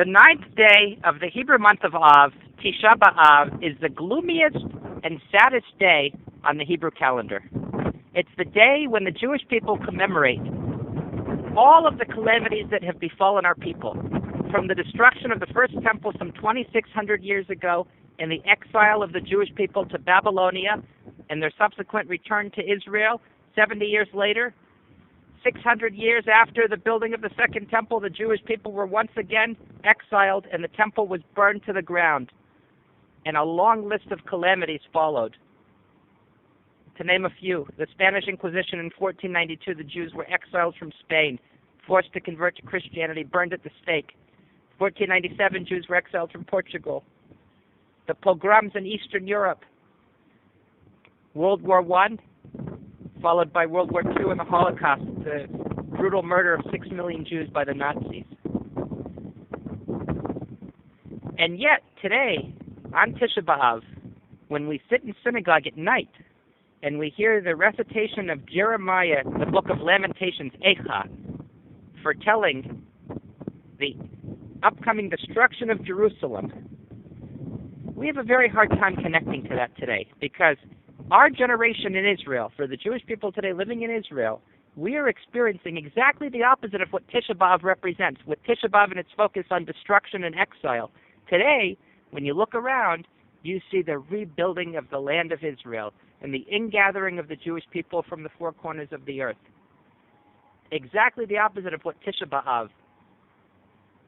The ninth day of the Hebrew month of Av, Tisha B'av, is the gloomiest and saddest day on the Hebrew calendar. It's the day when the Jewish people commemorate all of the calamities that have befallen our people, from the destruction of the first temple some 2,600 years ago and the exile of the Jewish people to Babylonia and their subsequent return to Israel 70 years later. 600 years after the building of the second temple, the Jewish people were once again exiled and the temple was burned to the ground. And a long list of calamities followed. To name a few, the Spanish Inquisition in 1492, the Jews were exiled from Spain, forced to convert to Christianity, burned at the stake. 1497, Jews were exiled from Portugal. The pogroms in Eastern Europe. World War I, followed by World War II and the Holocaust, the brutal murder of 6 million Jews by the Nazis. And yet, today, on Tisha B'av, when we sit in synagogue at night and we hear the recitation of Jeremiah, the book of Lamentations, Echa, foretelling the upcoming destruction of Jerusalem, we have a very hard time connecting to that today, because our generation in Israel, for the Jewish people today living in Israel, we are experiencing exactly the opposite of what Tisha B'av represents, with Tisha B'av and its focus on destruction and exile. Today, when you look around, you see the rebuilding of the land of Israel and the ingathering of the Jewish people from the four corners of the earth. Exactly the opposite of what Tisha B'av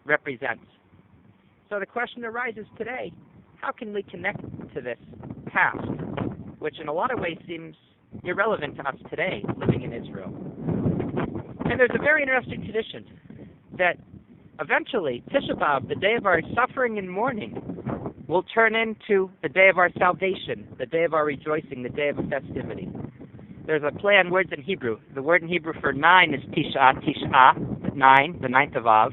represents. So the question arises today, how can we connect to this past, which in a lot of ways seems irrelevant to us today, living in Israel? And there's a very interesting tradition that eventually Tisha B'av, the day of our suffering and mourning, will turn into the day of our salvation, the day of our rejoicing, the day of a festivity. There's a play on words in Hebrew. The word in Hebrew for 9 is Tisha, 9, the ninth of Av.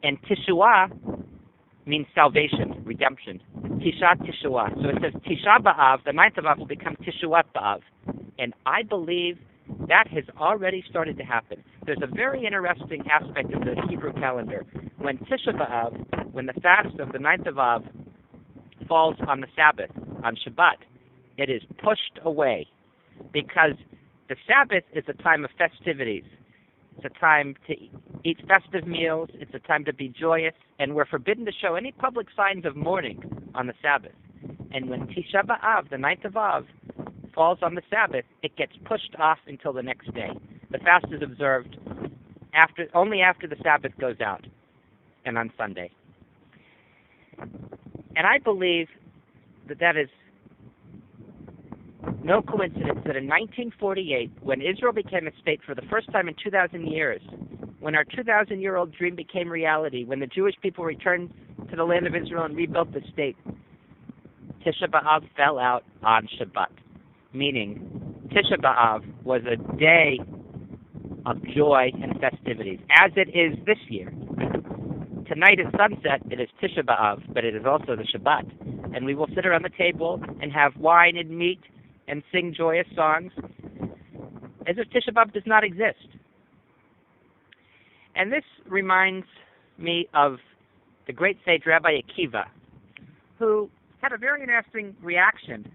And Teshua means salvation, redemption. Tisha, Teshua. So it says Tisha B'av, the ninth of Av, will become Teshuat B'av. And I believe that has already started to happen. There's a very interesting aspect of the Hebrew calendar. When Tisha B'av, when the fast of the ninth of Av falls on the Sabbath, on Shabbat, it is pushed away, because the Sabbath is a time of festivities. It's a time to eat festive meals. It's a time to be joyous. And we're forbidden to show any public signs of mourning on the Sabbath. And when Tisha B'av, the ninth of Av, falls on the Sabbath, it gets pushed off until the next day. The fast is observed only after the Sabbath goes out, and on Sunday. And I believe that is no coincidence that in 1948, when Israel became a state for the first time in 2,000 years, when our 2,000-year-old dream became reality, when the Jewish people returned to the land of Israel and rebuilt the state, Tisha B'av fell out on Shabbat, meaning Tisha B'av was a day of joy and festivities, as it is this year. Tonight at sunset, it is Tisha B'av, but it is also the Shabbat. And we will sit around the table and have wine and meat and sing joyous songs as if Tisha B'av does not exist. And this reminds me of the great sage Rabbi Akiva, who had a very interesting reaction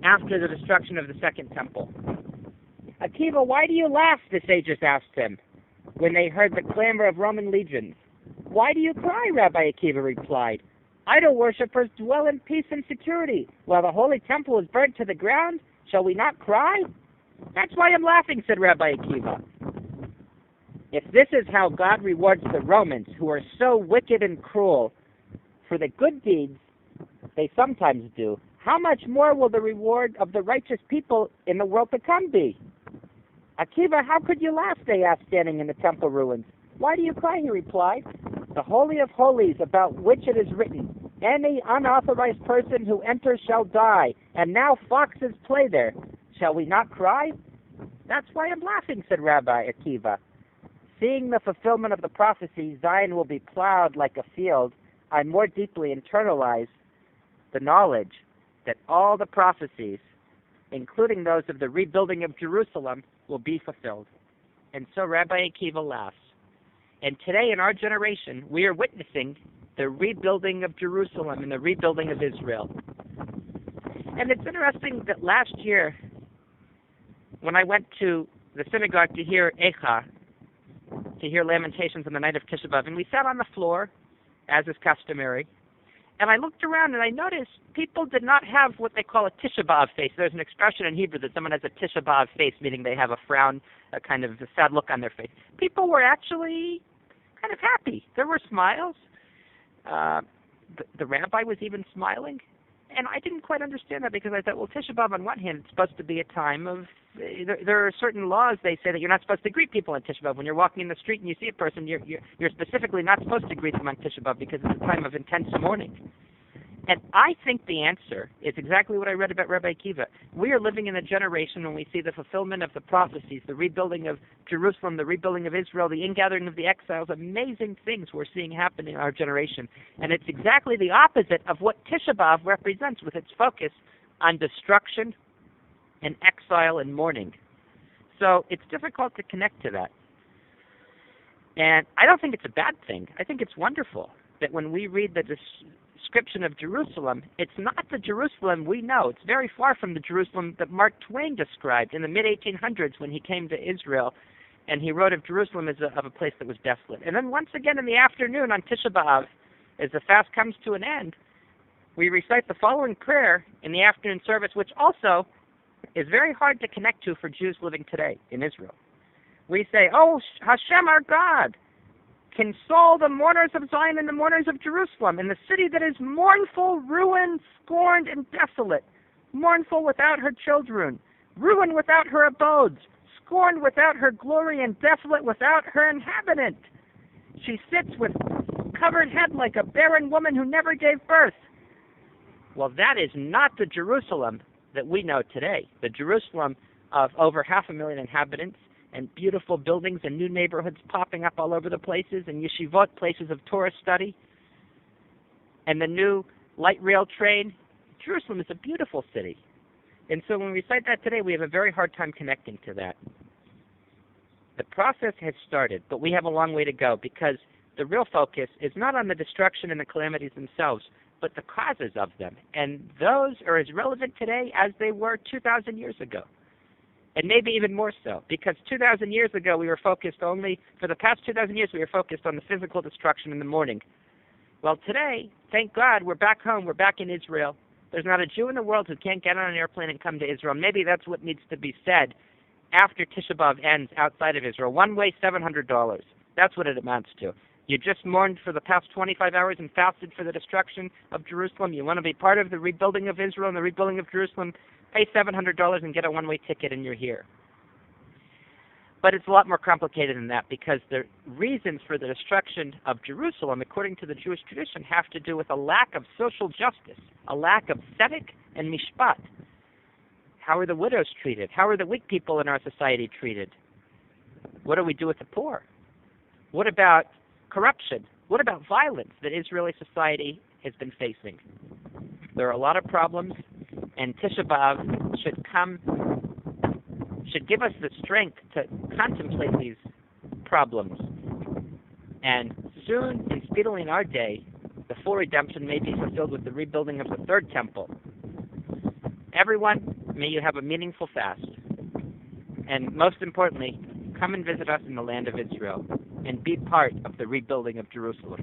after the destruction of the second temple. Akiva, why do you laugh? The sages asked him when they heard the clamor of Roman legions. Why do you cry? Rabbi Akiva replied. Idol worshippers dwell in peace and security, while the holy temple is burnt to the ground. Shall we not cry? That's why I'm laughing, said Rabbi Akiva. If this is how God rewards the Romans, who are so wicked and cruel, for the good deeds they sometimes do, how much more will the reward of the righteous people in the world to come be? Akiva, how could you laugh? They asked, standing in the temple ruins. Why do you cry? He replied. The Holy of Holies, about which it is written, any unauthorized person who enters shall die, and now foxes play there. Shall we not cry? That's why I'm laughing, said Rabbi Akiva. Seeing the fulfillment of the prophecy, Zion will be plowed like a field, I more deeply internalize the knowledge that all the prophecies, including those of the rebuilding of Jerusalem, will be fulfilled. And so Rabbi Akiva laughs. And today in our generation, we are witnessing the rebuilding of Jerusalem and the rebuilding of Israel. And it's interesting that last year, when I went to the synagogue to hear Echa, to hear lamentations on the night of Tisha B'av, and we sat on the floor, as is customary, and I looked around and I noticed people did not have what they call a Tisha B'av face. There's an expression in Hebrew that someone has a Tisha B'av face, meaning they have a frown, a kind of a sad look on their face. People were actually kind of happy. There were smiles. The rabbi was even smiling. And I didn't quite understand that, because I thought, well, Tisha B'av, on one hand, it's supposed to be a time of, there are certain laws, they say, that you're not supposed to greet people on Tisha B'av. When you're walking in the street and you see a person, you're specifically not supposed to greet them on Tisha B'av, because it's a time of intense mourning. And I think the answer is exactly what I read about Rabbi Akiva. We are living in a generation when we see the fulfillment of the prophecies, the rebuilding of Jerusalem, the rebuilding of Israel, the ingathering of the exiles, amazing things we're seeing happen in our generation. And it's exactly the opposite of what Tisha B'av represents, with its focus on destruction and exile and mourning. So it's difficult to connect to that. And I don't think it's a bad thing. I think it's wonderful that when we read the description of Jerusalem, it's not the Jerusalem we know. It's very far from the Jerusalem that Mark Twain described in the mid-1800s when he came to Israel, and he wrote of Jerusalem as of a place that was desolate. And then once again in the afternoon on Tisha B'av, as the fast comes to an end, we recite the following prayer in the afternoon service, which also is very hard to connect to for Jews living today in Israel. We say, "Oh, Hashem our God, console the mourners of Zion and the mourners of Jerusalem, in the city that is mournful, ruined, scorned, and desolate, mournful without her children, ruined without her abodes, scorned without her glory, and desolate without her inhabitant. She sits with covered head like a barren woman who never gave birth." Well, that is not the Jerusalem that we know today. The Jerusalem of over 500,000 inhabitants, and beautiful buildings and new neighborhoods popping up all over the places, and yeshivot, places of Torah study, and the new light rail train. Jerusalem is a beautiful city. And so when we recite that today, we have a very hard time connecting to that. The process has started, but we have a long way to go, because the real focus is not on the destruction and the calamities themselves, but the causes of them. And those are as relevant today as they were 2,000 years ago. And maybe even more so, because 2,000 years ago we were focused for the past 2,000 years we were focused on the physical destruction and the mourning. Well, today, thank God, we're back home, we're back in Israel. There's not a Jew in the world who can't get on an airplane and come to Israel. Maybe that's what needs to be said after Tisha B'av ends outside of Israel. One way, $700. That's what it amounts to. You just mourned for the past 25 hours and fasted for the destruction of Jerusalem. You want to be part of the rebuilding of Israel and the rebuilding of Jerusalem, pay $700 and get a one-way ticket and you're here. But it's a lot more complicated than that, because the reasons for the destruction of Jerusalem, according to the Jewish tradition, have to do with a lack of social justice, a lack of tzedek and mishpat. How are the widows treated? How are the weak people in our society treated? What do we do with the poor? What about corruption? What about violence that Israeli society has been facing? There are a lot of problems, and Tisha B'av should give us the strength to contemplate these problems. And soon and speedily in our day, the full redemption may be fulfilled with the rebuilding of the third temple. Everyone, may you have a meaningful fast. And most importantly, come and visit us in the land of Israel and be part of the rebuilding of Jerusalem.